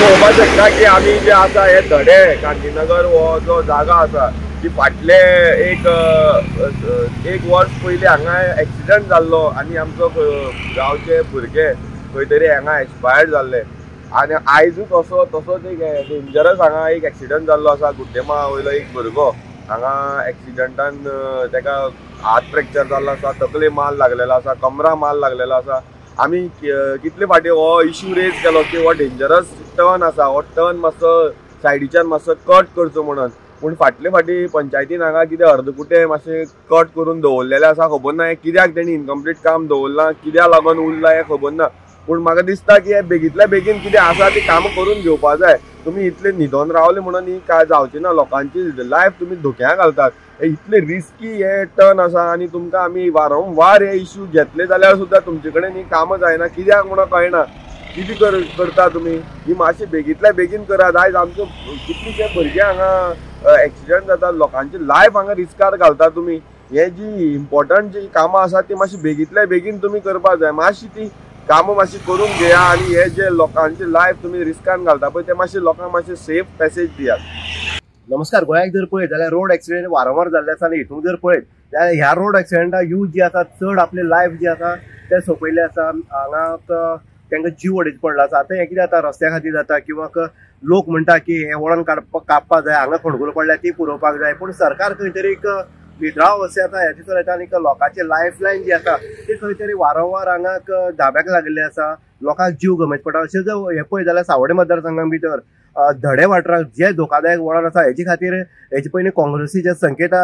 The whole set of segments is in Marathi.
पळोवपाक शकता की आमी जे आसा हे धडे गांधीनगर हो जो जागा आसा की फाटले एक वर्स पयलीं हांगा एक्सिडंट जाल्लो आनी आमचो गांवचे भुरगे खंय तरी हांगा एक्सपायर्ड जाल्ले आनी आयजूच असो तसोच एक डेंजरस हांगा एक एक्सिडंट जाल्लो आसा गुड्डेमा वयलो एक भुरगो हांगा एक्सिडंटान ताका हात फ्रॅक्चर जाल्लो आसा तकले माल लागलेलो आसा कमरा माल लागलेलो आसा आमी कितले फाटी हो इश्यू रेज केलो की हो डेंजरस टर्न आसा हो टर्न मातसो सायडीच्यान मातसो कट करचो म्हणून पूण फाटले फाटी पंचायतीन हांगा कितें अर्दकुटे मातशें कट करून दवरलेलें आसा खबर ना कित्याक तेणी इनकम्प्लीट काम दवरलां कित्याक लागून उरलां हें खबर ना पूण म्हाका दिसता की हे बेगींतल्या बेगीन कितें आसा ती कामां करून घेवपा जाय तुमी इतले न्हिदोन रावले म्हणून ही काय जावची ना लोकांची लायफ तुमी धोक्याक घालतात इतले रिस्की हे टर्न आसा आनी तुमकां आमी वारंवार हे इश्यू घेतले जाल्यार सुद्दां तुमचे कडेन ही कामां जायना कित्याक म्हणून कळना कितें करता तुमी ही मातशें बेगींतल्या बेगीन करात आयज आमचो कितलेशे भुरगे हांगा एक्सिडंट जातात लोकांची लायफ हांगा रिस्कार घालता तुमी हे जी इम्पॉर्टंट जी कामां आसा ती मातशी बेगींतल्या बेगीन तुमी करपाक जाय मातशी ती कामां मातशी करून घेया आनी हे जे लोकांची लायफ तुमी रिस्कान घालता पळय ते मातशे लोकांक मातशे सेफ पॅसेज दियात। नमस्कार। गोंयाक जर पळयत जाल्यार रोड एक्सिडेंट वारंवार जाल्ले आसा आनी हितून जर पळयत जाल्यार ह्या रोड एक्सिडेंटा यूथ जी आसा चड आपले लायफ जी आसा ते सोंपयल्ले आसा हांगा तांकां जीव उडयत पडला आसा। आतां हें कितें जाता रस्त्या खातीर जाता किंवा लोक म्हणटा की हें वळण कापपाक जाय हांगा खणगूल पडल्या ती पुरोवपाक जाय पूण सरकार खंय तरी एक विद्राव अशें आसा हे दिसून येता आनी लोकांचे लायफ लायन जी आसा ती खंय तरी वारंवार हांगा धाब्याक लागिल्ली आसा लोकांक जीव गमयत पडटा। अशें जर हें पळयत जाल्यार सावड्डे मतदारसंघा भितर धडे वाठाराक जे धोकादायक वळण आसा हेचे खातीर हेचे पयलीं काँग्रेसीचे संकेता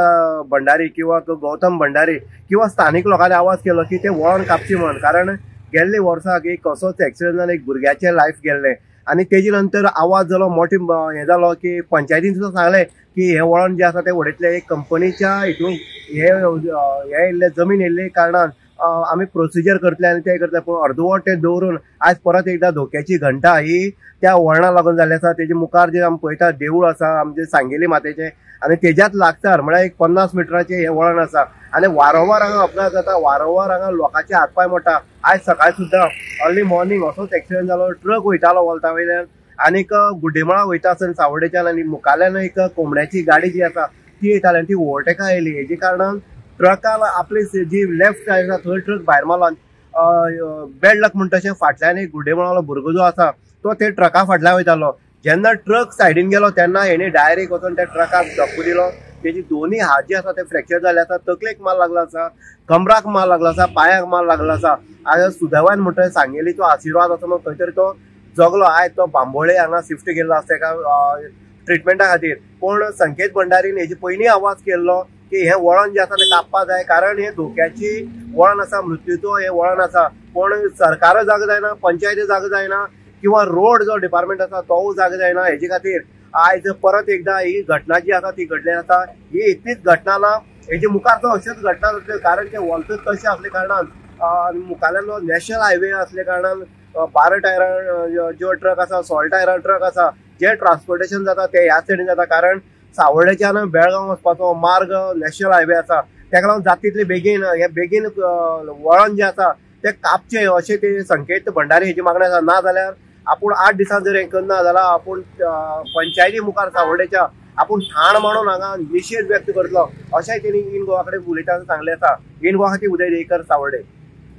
भंडारी किंवा गौतम भंडारी किंवा स्थानीक लोकांनी आवाज केलो की ते वळण कापची म्हण कारण गेल्ले वर्साक एक असोच एक्सिडंट जावन एक भुरग्याचें लायफ गेल्लें आनी तेजे नंतर आवाज जालो मोठे हें जालो की पंचायतीन सुद्दां सांगलें की हें वळण जें आसा तें उडयतलें एक कंपनीच्या हितून हे येयल्ले जमीन येयल्ले कारणान आमी प्रोसिजर करतले आनी ते करतले पूण अर्दवट तें दवरून आयज परत एकदां धोक्याची घंटा ही त्या वळणाक लागून जाल्ली आसा। तेजे मुखार जे आमी पळयता देवूळ आसा आमचे सांगेली मातेचें आनी तेज्याच लागसार म्हळ्यार एक 50 मिटराचें हें वळण आसा आनी वारंवार हांगा अपघात जाता वारंवार हांगा लोकांचे हातपाय मोडटा। आयज सकाळी सुद्दां अर्ली मॉर्निंग असोच एक्सिडंट जालो ट्रक वयतालो वॉल्ता वयल्यान आनीक गुड्डेमाळा वयता आसतना सावड्डेच्यान आनी मुखाल्यान एक कोंबड्याची गाडी जी आसा ती येताली आनी ती ओवरटेका येयली हेजे कारणान ट्रकान आपली जी लेफ्ट सायड आसा थंय ट्रक भायर मारलो बॅड लक म्हणटा तशें फाटल्यान एक गुड्डेमाळालो भुरगो जो आसा तो ते ट्रका फाटल्यान वयतालो जेन्ना ट्रक सायडीन गेलो तेन्ना हेणी डायरेक्ट वचून त्या ट्रकाक धक्को दिलो तेजी दोन्ही हात जे आसा ते फ्रॅक्चर जाल्ले आसा तकलेक मार लागला आसा कमराक मार लागला आसा पांयाक मार लागला आसा आयज सुदैवान म्हणटा सांगेलीचो आशिर्वाद आसा म्हणून खंय तरी तो जगलो आयज तो बांबोळे हांगा शिफ्ट केल्लो आसा तेका ट्रिटमेंटा खातीर पूण संकेत भंडारीन हेजे पयलीं आवाज केल्लो की हे वळण जे आसा ते कापपाक जाय कारण हे धोक्याची वळण आसा मृत्यूचो हे वळण आसा पूण सरकार जाग जायना पंचायती जाग जायना किंवा रोड जो डिपार्टमेंट आसा तो जाग जायना हेजे खातीर आयज परत एकदां ही घटना जी आसा ती घडली आसा ही इतलीच घटना ना हेजे मुखार तो अश्योच घटना जातल्यो कारण ते वॉल्तच तशें आसले कारणान मुखारलो नॅशनल हायवे असले कारणान 12 टायरां जो ट्रक आसा 16 टायरां ट्रक आसा जे ट्रान्सपोर्टेशन जाता ते ह्या सायडीन जाता कारण सावड्डेच्यान बेळगांव वचपाचो मार्ग नॅशनल हायवे आसा तेका लागून जाता तितले बेगीन हे बेगीन वळण जे आसा ते कापचे अशें ते संकेत भंडारी हेजी मागणी आसा ना जाल्यार आपूण 8 दिसां जर हें करना जाल्यार आपूण पंचायती मुखार सावड्डेच्या आपूण ठाण मांडून हांगा निशेध व्यक्त करतलो अशेंय तेणी इन गोवा कडेन उलयतना सांगलें आसा। इन गोवा खातीर उदय देयकर सावड्डे।